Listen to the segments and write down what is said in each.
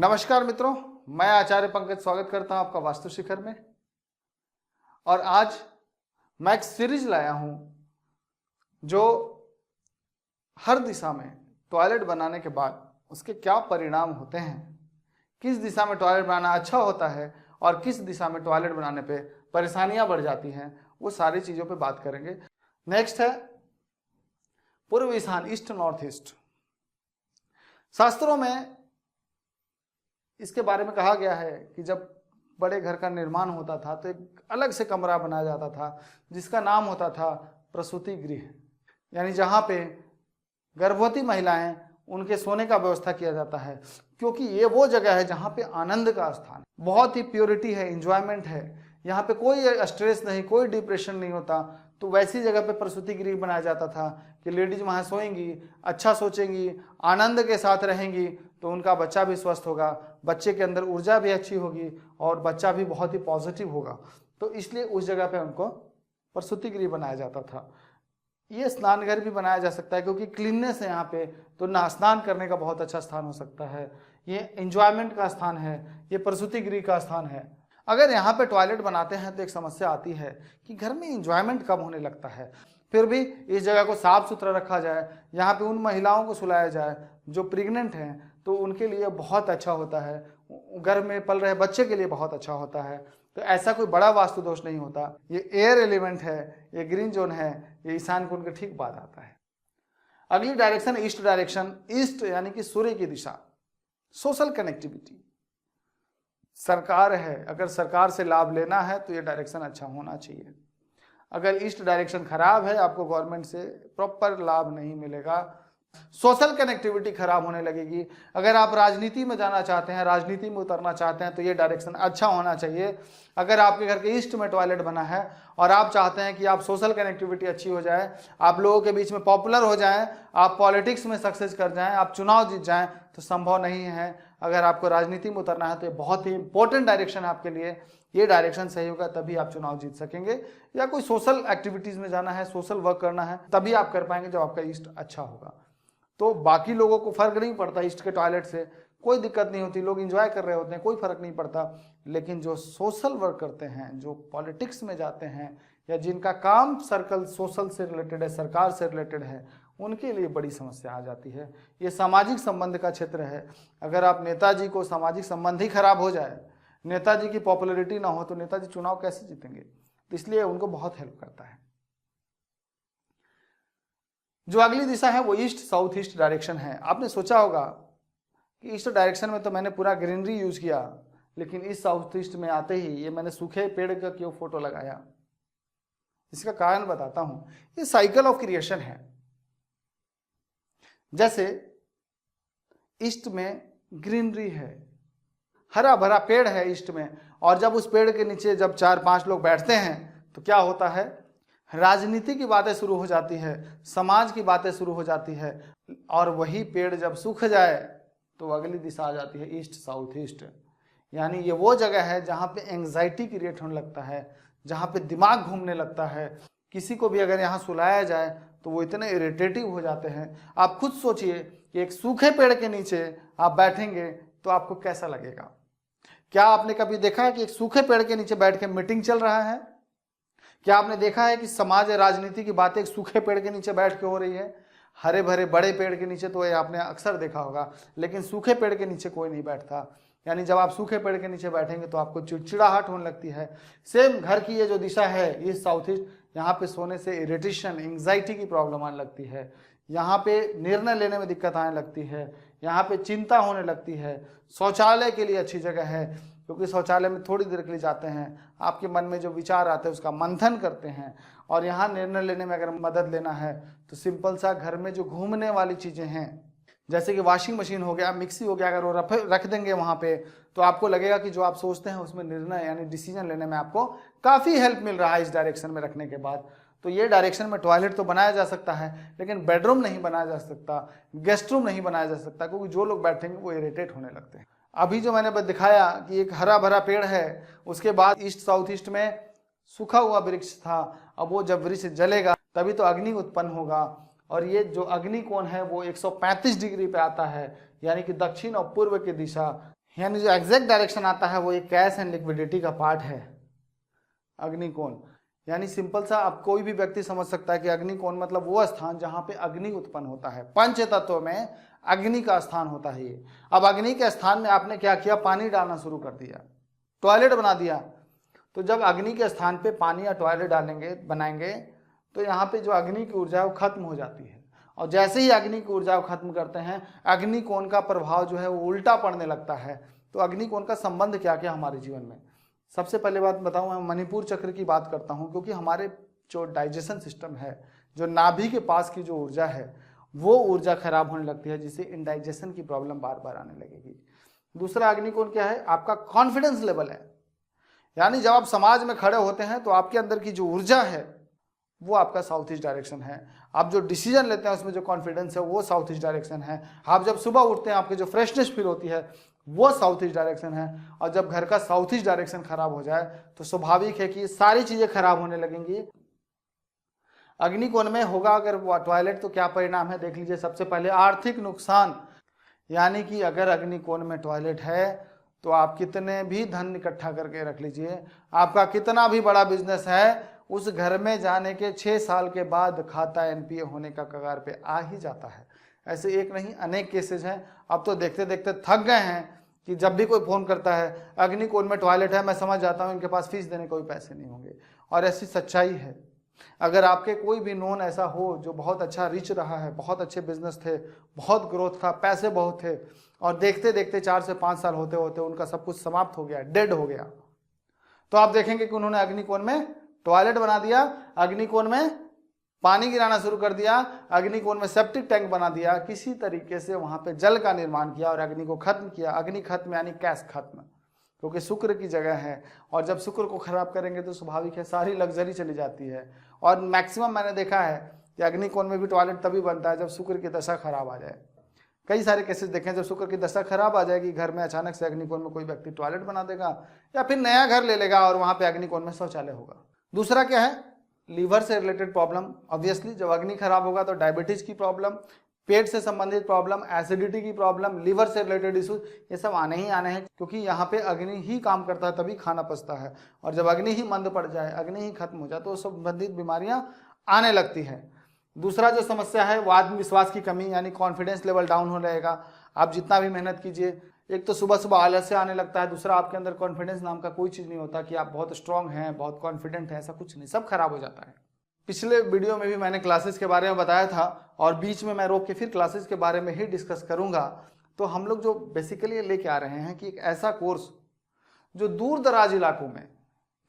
नमस्कार मित्रों, मैं आचार्य पंकज स्वागत करता हूं आपका वास्तु शिखर में। और आज मैं एक सीरीज लाया हूं जो हर दिशा में टॉयलेट बनाने के बाद उसके क्या परिणाम होते हैं, किस दिशा में टॉयलेट बनाना अच्छा होता है और किस दिशा में टॉयलेट बनाने पे परेशानियां बढ़ जाती हैं, वो सारी चीज़ों पे बात करेंगे। नेक्स्ट है पूर्व ईशान, ईस्ट नॉर्थ ईस्ट। शास्त्रों में इसके बारे में कहा गया है कि जब बड़े घर का निर्माण होता था तो एक अलग से कमरा बनाया जाता था जिसका नाम होता था प्रसूति गृह, यानी जहाँ पे गर्भवती महिलाएं उनके सोने का व्यवस्था किया जाता है, क्योंकि ये वो जगह है जहाँ पे आनंद का स्थान, बहुत ही प्योरिटी है, इंजॉयमेंट है, यहाँ पे कोई स्ट्रेस नहीं, कोई डिप्रेशन नहीं होता। तो वैसी जगह पे प्रसूति गृह बनाया जाता था कि लेडीज वहाँ सोएंगी, अच्छा सोचेंगी, आनंद के साथ रहेंगी तो उनका बच्चा भी स्वस्थ होगा, बच्चे के अंदर ऊर्जा भी अच्छी होगी और बच्चा भी बहुत ही पॉजिटिव होगा। तो इसलिए उस जगह पे उनको प्रसूति गृह बनाया जाता था। ये स्नान घर भी बनाया जा सकता है क्योंकि क्लीननेस है यहाँ पे, तो ना स्नान करने का बहुत अच्छा स्थान हो सकता है। ये एंजॉयमेंट का स्थान है, ये प्रसूति गृह का स्थान है। अगर यहाँ पे टॉयलेट बनाते हैं तो एक समस्या आती है कि घर में एंजॉयमेंट कम होने लगता है। फिर भी इस जगह को साफ सुथरा रखा जाए, यहाँ पे उन महिलाओं को सुलाया जाए जो प्रेग्नेंट हैं, तो उनके लिए बहुत अच्छा होता है, घर में पल रहे बच्चे के लिए बहुत अच्छा होता है। तो ऐसा कोई बड़ा वास्तु दोष नहीं होता। ये एयर एलिमेंट है, ये ग्रीन जोन है, ये ईशान कोण के ठीक बाद आता है। अगली डायरेक्शन ईस्ट डायरेक्शन। ईस्ट यानी कि सूर्य की दिशा, सोशल कनेक्टिविटी, सरकार है, अगर सरकार से लाभ लेना है तो ये डायरेक्शन अच्छा होना चाहिए। अगर ईस्ट डायरेक्शन खराब है, आपको गवर्नमेंट से प्रॉपर लाभ नहीं मिलेगा, सोशल कनेक्टिविटी खराब होने लगेगी। अगर आप राजनीति में जाना चाहते हैं, राजनीति में उतरना चाहते हैं तो ये डायरेक्शन अच्छा होना चाहिए। अगर आपके घर के ईस्ट में टॉयलेट बना है और आप चाहते हैं कि आप सोशल कनेक्टिविटी अच्छी हो जाए, आप लोगों के बीच में पॉपुलर हो जाएं, आप पॉलिटिक्स में सक्सेस कर जाएं, आप चुनाव जीत जाएं, तो संभव नहीं है। अगर आपको राजनीति में उतरना है तो ये बहुत ही इंपॉर्टेंट डायरेक्शन है आपके लिए। ये डायरेक्शन सही होगा तभी आप चुनाव जीत सकेंगे, या कोई सोशल एक्टिविटीज में जाना है, सोशल वर्क करना है, तभी आप कर पाएंगे जब आपका ईस्ट अच्छा होगा। तो बाकी लोगों को फर्क नहीं पड़ता, ईस्ट के टॉयलेट से कोई दिक्कत नहीं होती, लोग एंजॉय कर रहे होते हैं, कोई फर्क नहीं पड़ता। लेकिन जो सोशल वर्क करते हैं, जो पॉलिटिक्स में जाते हैं, या जिनका काम सर्कल सोशल से रिलेटेड है, सरकार से रिलेटेड है, उनके लिए बड़ी समस्या आ जाती है। ये सामाजिक संबंध का क्षेत्र है। अगर आप नेताजी को सामाजिक संबंध ही खराब हो जाए, नेताजी की पॉपुलैरिटी ना हो, तो नेताजी चुनाव कैसे जीतेंगे? तो इसलिए उनको बहुत हेल्प करता है। जो अगली दिशा है वो ईस्ट साउथ ईस्ट डायरेक्शन है। आपने सोचा होगा कि ईस्ट डायरेक्शन में तो मैंने पूरा ग्रीनरी यूज किया, लेकिन इस साउथ ईस्ट में आते ही ये मैंने सूखे पेड़ का क्यों फोटो लगाया? इसका कारण बताता हूं। ये साइकिल ऑफ क्रिएशन है। जैसे ईस्ट में ग्रीनरी है, हरा भरा पेड़ है ईस्ट में, और जब उस पेड़ के नीचे जब 4-5 लोग बैठते हैं तो क्या होता है? राजनीति की बातें शुरू हो जाती है, समाज की बातें शुरू हो जाती है, और वही पेड़ जब सूख जाए तो अगली दिशा आ जाती है ईस्ट साउथ ईस्ट। यानी ये वो जगह है जहाँ पे एंग्जाइटी क्रिएट होने लगता है, जहाँ पे दिमाग घूमने लगता है। किसी को भी अगर यहाँ सुलाया जाए तो वो इतने इरिटेटिव हो जाते हैं। आप खुद सोचिए कि एक सूखे पेड़ के नीचे आप बैठेंगे तो आपको कैसा लगेगा? क्या आपने कभी देखा है कि एक सूखे पेड़ के नीचे बैठ के मीटिंग चल रहा है? क्या आपने देखा है कि समाज या राजनीति की बातें एक सूखे पेड़ के नीचे बैठ के हो रही है? हरे भरे बड़े पेड़ के नीचे तो ये आपने अक्सर देखा होगा, लेकिन सूखे पेड़ के नीचे कोई नहीं बैठता। यानी जब आप सूखे पेड़ के नीचे बैठेंगे तो आपको चिड़चिड़ाहट होने लगती है। सेम घर की ये जो दिशा है ईस्ट साउथ ईस्ट, यहाँ पे सोने से इरिटेशन, एंग्जाइटी की प्रॉब्लम आने लगती है, यहाँ पे निर्णय लेने में दिक्कत आने लगती है, यहाँ पे चिंता होने लगती है। शौचालय के लिए अच्छी जगह है, क्योंकि शौचालय में थोड़ी देर के लिए जाते हैं, आपके मन में जो विचार आते हैं उसका मंथन करते हैं, और यहाँ निर्णय लेने में अगर मदद लेना है तो सिंपल सा घर में जो घूमने वाली चीज़ें हैं, जैसे कि वॉशिंग मशीन हो गया, मिक्सी हो गया, अगर वो रख देंगे वहाँ पे तो आपको लगेगा कि जो आप सोचते हैं उसमें निर्णय यानी डिसीजन लेने में आपको काफ़ी हेल्प मिल रहा है इस डायरेक्शन में रखने के बाद। तो ये डायरेक्शन में टॉयलेट तो बनाया जा सकता है, लेकिन बेडरूम नहीं बनाया जा सकता, गेस्ट रूम नहीं बनाया जा सकता, क्योंकि जो लोग बैठेंगे वो इरिटेट होने लगते हैं। अभी जो मैंने दिखाया कि एक हरा भरा पेड़ है, उसके बाद ईस्ट साउथ ईस्ट में सूखा हुआ वृक्ष था, अब वो जब वृक्ष जलेगा तभी तो अग्नि उत्पन्न होगा, और ये जो अग्नि कोण है वो 135 डिग्री पे आता है, यानी कि दक्षिण और पूर्व की दिशा। यानी जो एग्जैक्ट डायरेक्शन आता है वो एक कैश एंड लिक्विडिटी का पार्ट है अग्निकोण। यानी सिंपल सा अब कोई भी व्यक्ति समझ सकता है कि अग्निकोण मतलब वो स्थान जहां पे अग्नि उत्पन्न होता है। पंच तत्व में अग्नि का स्थान होता है ये। अब अग्नि के स्थान में आपने क्या किया, पानी डालना शुरू कर दिया, टॉयलेट बना दिया। तो जब अग्नि के स्थान पे पानी या टॉयलेट डालेंगे बनाएंगे तो यहाँ पे जो अग्नि की ऊर्जा है वो खत्म हो जाती है। और जैसे ही अग्नि की ऊर्जा को खत्म करते हैं अग्निकोण का प्रभाव जो है वो उल्टा पड़ने लगता है। तो अग्निकोण का संबंध क्या क्या हमारे जीवन में, सबसे पहले बात बताऊं, मैं मणिपुर चक्र की बात करता हूं क्योंकि हमारे जो डाइजेशन सिस्टम है, जो नाभि के पास की जो ऊर्जा है वो ऊर्जा खराब होने लगती है, जिससे इंडाइजेशन की प्रॉब्लम बार बार आने लगेगी। दूसरा अग्निकोण क्या है, आपका कॉन्फिडेंस लेवल है। यानी जब आप समाज में खड़े होते हैं तो आपके अंदर की जो ऊर्जा है वो आपका साउथ ईस्ट डायरेक्शन है। आप जो डिसीजन लेते हैं उसमें जो कॉन्फिडेंस है वो साउथ ईस्ट डायरेक्शन है। आप जब सुबह उठते हैं आपके जो फ्रेशनेस फील होती है वो साउथ ईस्ट डायरेक्शन है। और जब घर का साउथ ईस्ट डायरेक्शन खराब हो जाए तो स्वाभाविक है कि ये सारी चीजें खराब होने लगेंगी। अग्निकोण में होगा अगर टॉयलेट तो क्या परिणाम है देख लीजिए। सबसे पहले आर्थिक नुकसान, यानी कि अगर अग्निकोण में टॉयलेट है तो आप कितने भी धन इकट्ठा करके रख लीजिए, आपका कितना भी बड़ा बिजनेस है, उस घर में जाने के 6 साल के बाद खाता एनपीए होने का कगार पे आ ही जाता है। ऐसे एक नहीं अनेक केसेज हैं। अब तो देखते देखते थक गए हैं कि जब भी कोई फोन करता है अग्निकोण में टॉयलेट है, मैं समझ जाता हूँ इनके पास फीस देने कोई पैसे नहीं होंगे। और ऐसी सच्चाई है। अगर आपके कोई भी नोन ऐसा हो जो बहुत अच्छा रिच रहा है, बहुत अच्छे बिजनेस थे, बहुत ग्रोथ था, पैसे बहुत थे, और देखते देखते 4 से 5 साल होते होते उनका सब कुछ समाप्त हो गया, डेड हो गया, तो आप देखेंगे कि उन्होंने अग्निकोण में टॉयलेट बना दिया, अग्निकोण में पानी गिराना शुरू कर दिया, अग्निकोण में सेप्टिक टैंक बना दिया, किसी तरीके से वहां पे जल का निर्माण किया और अग्नि को खत्म किया। अग्नि खत्म यानी कैश खत्म, क्योंकि शुक्र की जगह है। और जब शुक्र को खराब करेंगे तो स्वाभाविक है सारी लग्जरी चली जाती है। और मैक्सिमम मैंने देखा है कि अग्निकोण में भी टॉयलेट तभी बनता है जब शुक्र की दशा खराब आ जाए। कई सारे केसेस देखे जब शुक्र की दशा खराब आ जाएगी, घर में अचानक से अग्निकोण में कोई व्यक्ति टॉयलेट बना देगा या फिर नया घर ले लेगा और वहां पे अग्निकोण में शौचालय होगा। दूसरा क्या है, लीवर से रिलेटेड प्रॉब्लम। ऑब्वियसली जब अग्नि खराब होगा तो डायबिटीज की प्रॉब्लम, पेट से संबंधित प्रॉब्लम, एसिडिटी की प्रॉब्लम, लीवर से रिलेटेड इशूज, ये सब आने ही आने हैं, क्योंकि यहाँ पे अग्नि ही काम करता है तभी खाना पचता है। और जब अग्नि ही मंद पड़ जाए, अग्नि ही खत्म हो जाए तो संबंधित बीमारियां आने लगती है। दूसरा जो समस्या है वो आत्मविश्वास की कमी, यानी कॉन्फिडेंस लेवल डाउन हो रहेगा। आप जितना भी मेहनत कीजिए, एक तो सुबह सुबह आलस्य आने लगता है, दूसरा आपके अंदर कॉन्फिडेंस नाम का कोई चीज़ नहीं होता कि आप बहुत स्ट्रांग हैं, बहुत कॉन्फिडेंट हैं, ऐसा कुछ नहीं, सब खराब हो जाता है। पिछले वीडियो में भी मैंने क्लासेस के बारे में बताया था और बीच में मैं रोक के फिर क्लासेस के बारे में ही डिस्कस करूंगा। तो हम लोग जो बेसिकली लेके आ रहे हैं कि एक ऐसा कोर्स जो दूर दराज इलाकों में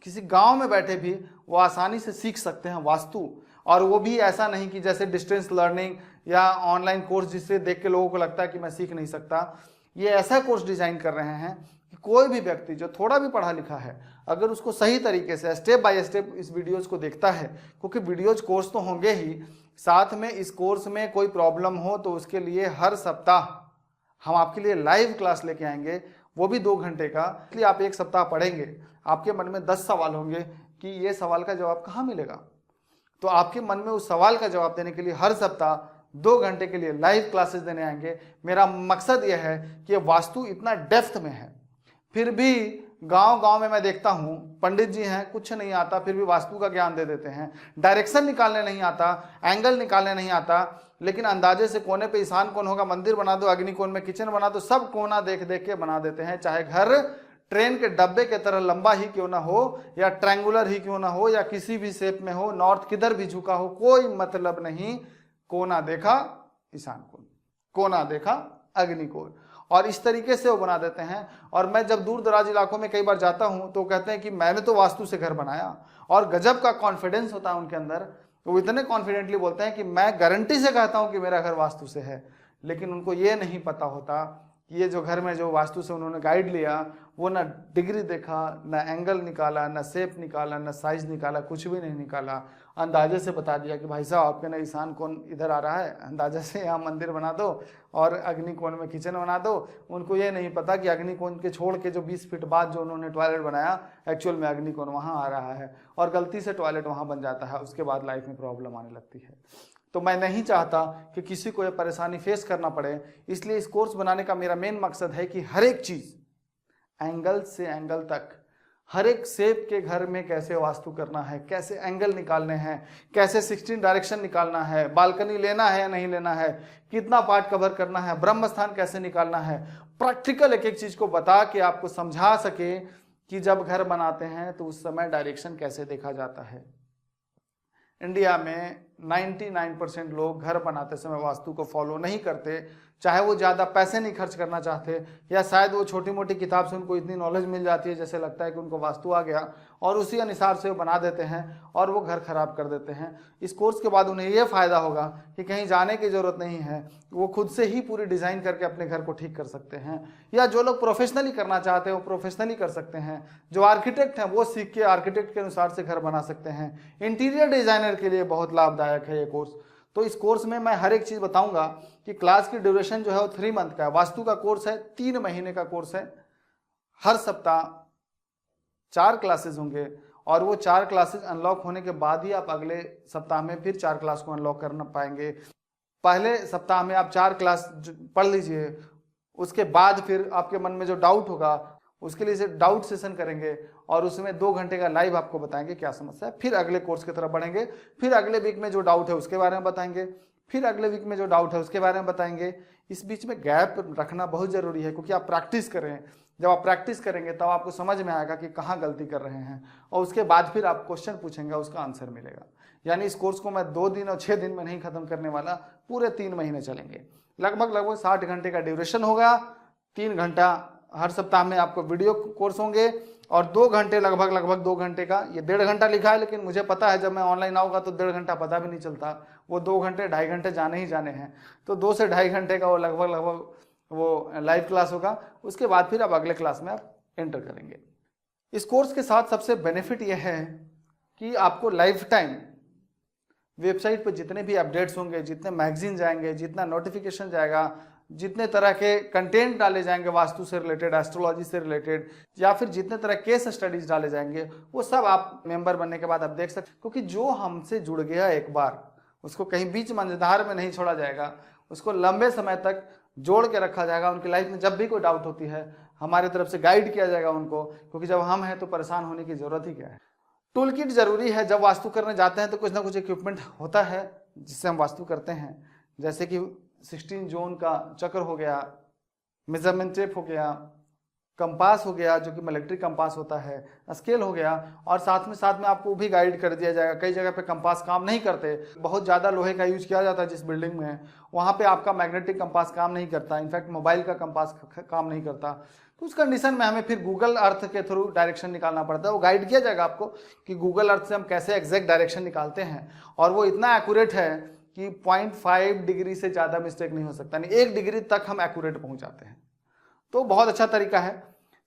किसी गांव में बैठे भी वो आसानी से सीख सकते हैं वास्तु। और वो भी ऐसा नहीं कि जैसे डिस्टेंस लर्निंग या ऑनलाइन कोर्स जिससे देख के लोगों को लगता है कि मैं सीख नहीं सकता। ये ऐसा कोर्स डिजाइन कर रहे हैं कि कोई भी व्यक्ति जो थोड़ा भी पढ़ा लिखा है, अगर उसको सही तरीके से स्टेप बाय स्टेप इस वीडियोज को देखता है, क्योंकि वीडियोज कोर्स तो होंगे ही, साथ में इस कोर्स में कोई प्रॉब्लम हो तो उसके लिए हर सप्ताह हम आपके लिए लाइव क्लास लेके आएंगे, वो भी 2 घंटे का। इसलिए आप 1 सप्ताह पढ़ेंगे, आपके मन में 10 सवाल होंगे कि ये सवाल का जवाब कहाँ मिलेगा। तो आपके मन में उस सवाल का जवाब देने के लिए हर सप्ताह 2 घंटे के लिए लाइव क्लासेस देने आएंगे। मेरा मकसद यह है कि वास्तु इतना डेप्थ में है, फिर भी गांव-गांव में मैं देखता हूं पंडित जी हैं, कुछ नहीं आता, फिर भी वास्तु का ज्ञान दे देते हैं। डायरेक्शन निकालने नहीं आता, एंगल निकालने नहीं आता, लेकिन अंदाजे से कोने पे ईशान कोण होगा, मंदिर बना दो, अग्निकोण में किचन बना दो, सब कोना देख देख के बना देते हैं। चाहे घर ट्रेन के डब्बे के तरह लंबा ही क्यों ना हो, या ट्रायंगुलर ही क्यों ना हो, या किसी भी शेप में हो, नॉर्थ किधर भी झुका हो, कोई मतलब नहीं। कोना देखा ईशान कोण, कोना देखा अग्निकोण, और इस तरीके से वो बना देते हैं। और मैं जब दूर दराज इलाकों में कई बार जाता हूं तो कहते हैं कि मैंने तो वास्तु से घर बनाया, और गजब का कॉन्फिडेंस होता है उनके अंदर। वो इतने कॉन्फिडेंटली बोलते हैं कि मैं गारंटी से कहता हूं कि मेरा घर वास्तु से है। लेकिन उनको ये नहीं पता होता कि ये जो घर में जो वास्तु से उन्होंने गाइड लिया, वो ना डिग्री देखा, ना एंगल निकाला, ना शेप निकाला, ना साइज निकाला, कुछ भी नहीं निकाला, अंदाजे से बता दिया कि भाई साहब आपके ना ईशान कोण इधर आ रहा है, अंदाजे से यहाँ मंदिर बना दो और अग्निकोण में किचन बना दो। उनको ये नहीं पता कि अग्निकोण के छोड़ के जो 20 फीट बाद जो उन्होंने टॉयलेट बनाया, एक्चुअल में अग्निकोण वहाँ आ रहा है और गलती से टॉयलेट वहाँ बन जाता है। उसके बाद लाइफ में प्रॉब्लम आने लगती है। तो मैं नहीं चाहता कि किसी को ये परेशानी फेस करना पड़े, इसलिए इस कोर्स बनाने का मेरा मेन मकसद है कि हर एक चीज़ एंगल से एंगल तक, हर एक शेप के घर में कैसे वास्तु करना है, कैसे एंगल निकालने हैं, कैसे 16 डायरेक्शन निकालना है, बालकनी लेना है या नहीं लेना है, कितना पार्ट कवर करना है, ब्रह्म स्थान कैसे निकालना है, प्रैक्टिकल एक एक चीज को बता के आपको समझा सके कि जब घर बनाते हैं तो उस समय डायरेक्शन कैसे देखा जाता है। इंडिया में 99% लोग घर बनाते समय वास्तु को फॉलो नहीं करते, चाहे वो ज़्यादा पैसे नहीं खर्च करना चाहते, या शायद वो छोटी मोटी किताब से उनको इतनी नॉलेज मिल जाती है जैसे लगता है कि उनको वास्तु आ गया और उसी अनुसार से वो बना देते हैं और वो घर खराब कर देते हैं। इस कोर्स के बाद उन्हें ये फ़ायदा होगा कि कहीं जाने की ज़रूरत नहीं है, वो खुद से ही पूरी डिज़ाइन करके अपने घर को ठीक कर सकते हैं, या जो लोग प्रोफेशनली करना चाहते हैं वो प्रोफेशनली कर सकते हैं, जो आर्किटेक्ट हैं वो सीख के आर्किटेक्ट के अनुसार से घर बना सकते हैं। इंटीरियर डिज़ाइनर के लिए बहुत लाभदायक है ये कोर्स। तो इस कोर्स में मैं हर एक चीज़ बताऊंगा कि क्लास की ड्यूरेशन जो है वो 3 मंथ का है। वास्तु का कोर्स है, 3 महीने का कोर्स है। हर सप्ताह 4 क्लासेस होंगे और वो 4 क्लासेस अनलॉक होने के बाद ही आप अगले सप्ताह में फिर 4 क्लास को अनलॉक करना पाएंगे। पहले सप्ताह में आप 4 क्लास पढ़ लीजिए, उसके बाद फिर आपके मन में जो डाउट होगा उसके लिए से डाउट सेशन करेंगे और उसमें 2 घंटे का लाइव आपको बताएंगे क्या समस्या है। फिर अगले कोर्स की तरफ बढ़ेंगे, फिर अगले वीक में जो डाउट है उसके बारे में बताएंगे, फिर अगले वीक में जो डाउट है उसके बारे में बताएंगे। इस बीच में गैप रखना बहुत ज़रूरी है क्योंकि आप प्रैक्टिस करें। जब आप प्रैक्टिस करेंगे तब आपको समझ में आएगा कि कहाँ गलती कर रहे हैं और उसके बाद फिर आप क्वेश्चन पूछेंगे, उसका आंसर मिलेगा। यानी इस कोर्स को मैं 2 दिन और 6 दिन में नहीं खत्म करने वाला, पूरे 3 महीने चलेंगे। लगभग 60 घंटे का ड्यूरेशन होगा। 3 घंटा हर सप्ताह में आपको वीडियो कोर्स होंगे और 2 घंटे लगभग 2 घंटे का, ये 1.5 घंटा लिखा है लेकिन मुझे पता है जब मैं ऑनलाइन आऊँगा तो 1.5 घंटा पता भी नहीं चलता, वो 2 घंटे 2.5 घंटे जाने ही जाने हैं। तो 2 से 2.5 घंटे का वो लगभग वो लाइव क्लास होगा। उसके बाद फिर आप अगले क्लास में आप एंटर करेंगे। इस कोर्स के साथ सबसे बेनिफिट यह है कि आपको लाइफ टाइम वेबसाइट पर जितने भी अपडेट्स होंगे, जितने मैगजीन जाएंगे, जितना नोटिफिकेशन जाएगा, जितने तरह के कंटेंट डाले जाएंगे वास्तु से रिलेटेड, एस्ट्रोलॉजी से रिलेटेड, या फिर जितने तरह केस स्टडीज डाले जाएंगे, वो सब आप मेंबर बनने के बाद आप देख सकते। क्योंकि जो हमसे जुड़ गया एक बार उसको कहीं बीच मंझधार में नहीं छोड़ा जाएगा, उसको लंबे समय तक जोड़ के रखा जाएगा। उनकी लाइफ में जब भी कोई डाउट होती है हमारी तरफ से गाइड किया जाएगा उनको, क्योंकि जब हम हैं तो परेशान होने की जरूरत ही क्या है। टूल किट जरूरी है। जब वास्तु करने जाते हैं तो कुछ ना कुछ इक्विपमेंट होता है जिससे हम वास्तु करते हैं, जैसे कि 16 जोन का चक्र हो गया, मेजरमेंट टेप हो गया, कंपास हो गया जो कि इलेक्ट्रिक कंपास होता है, स्केल हो गया, और साथ में आपको भी गाइड कर दिया जाएगा। कई जगह पे कंपास काम नहीं करते, बहुत ज़्यादा लोहे का यूज किया जाता है जिस बिल्डिंग में, वहाँ पे आपका मैग्नेटिक कंपास काम नहीं करता, इनफैक्ट मोबाइल का कंपास काम नहीं करता। तो उस कंडीशन में हमें फिर गूगल अर्थ के थ्रू डायरेक्शन निकालना पड़ता है। वो गाइड किया जाएगा आपको कि गूगल अर्थ से हम कैसे एग्जैक्ट डायरेक्शन निकालते हैं, और वो इतना एक्यूरेट है कि 0.5 डिग्री से ज़्यादा मिस्टेक नहीं हो सकता, यानी 1 डिग्री तक हम एक्यूरेट पहुंच जाते हैं। तो बहुत अच्छा तरीका है।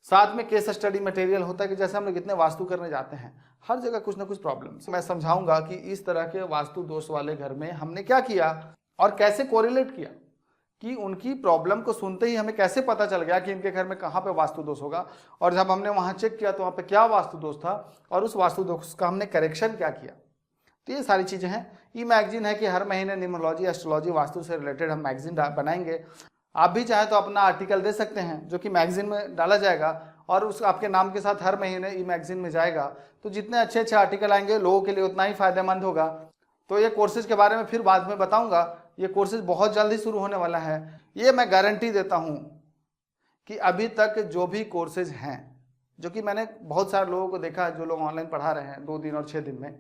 साथ में केस स्टडी मटेरियल होता है कि जैसे हम लोग इतने वास्तु करने जाते हैं हर जगह कुछ ना कुछ प्रॉब्लम्स, मैं समझाऊंगा कि इस तरह के वास्तु दोष वाले घर में हमने क्या किया और कैसे कोरिलेट किया, कि उनकी प्रॉब्लम को सुनते ही हमें कैसे पता चल गया कि इनके घर में कहाँ पे वास्तु दोष होगा, और जब हमने वहाँ चेक किया तो वहाँ पे क्या वास्तु दोष था और उस वास्तु दोष का हमने करेक्शन क्या किया। तो ये सारी चीज़ें हैं। ई मैगजीन है कि हर महीने न्यूमरोलॉजी, एस्ट्रोलॉजी, वास्तु से रिलेटेड हम मैगजीन बनाएंगे। आप भी चाहें तो अपना आर्टिकल दे सकते हैं जो कि मैगजीन में डाला जाएगा और उस आपके नाम के साथ हर महीने ई मैगजीन में जाएगा। तो जितने अच्छे आर्टिकल आएंगे लोगों के लिए उतना ही फायदेमंद होगा। तो ये कोर्सेज के बारे में फिर बाद में बताऊंगा। ये कोर्सेज बहुत जल्दी शुरू होने वाला है। ये मैं गारंटी देता हूँ कि अभी तक जो भी कोर्सेज हैं, जो कि मैंने बहुत सारे लोगों को देखा है जो लोग ऑनलाइन पढ़ा रहे हैं 2 दिन और 6 दिन में,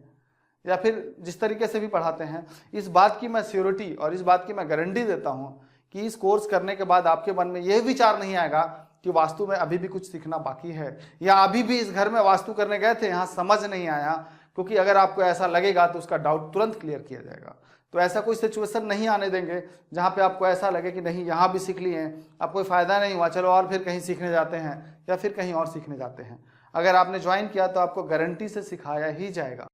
या फिर जिस तरीके से भी पढ़ाते हैं, इस बात की मैं श्योरिटी और इस बात की मैं गारंटी देता हूँ कि इस कोर्स करने के बाद आपके मन में यह विचार नहीं आएगा कि वास्तु में अभी भी कुछ सीखना बाकी है, या अभी भी इस घर में वास्तु करने गए थे यहाँ समझ नहीं आया। क्योंकि अगर आपको ऐसा लगेगा तो उसका डाउट तुरंत क्लियर किया जाएगा। तो ऐसा कोई सिचुएशन नहीं आने देंगे जहाँ पे आपको ऐसा लगे कि नहीं यहाँ भी सीख लिए हैं, अब कोई फ़ायदा नहीं हुआ, चलो और फिर कहीं सीखने जाते हैं या फिर कहीं और सीखने जाते हैं। अगर आपने ज्वाइन किया तो आपको गारंटी से सिखाया ही जाएगा।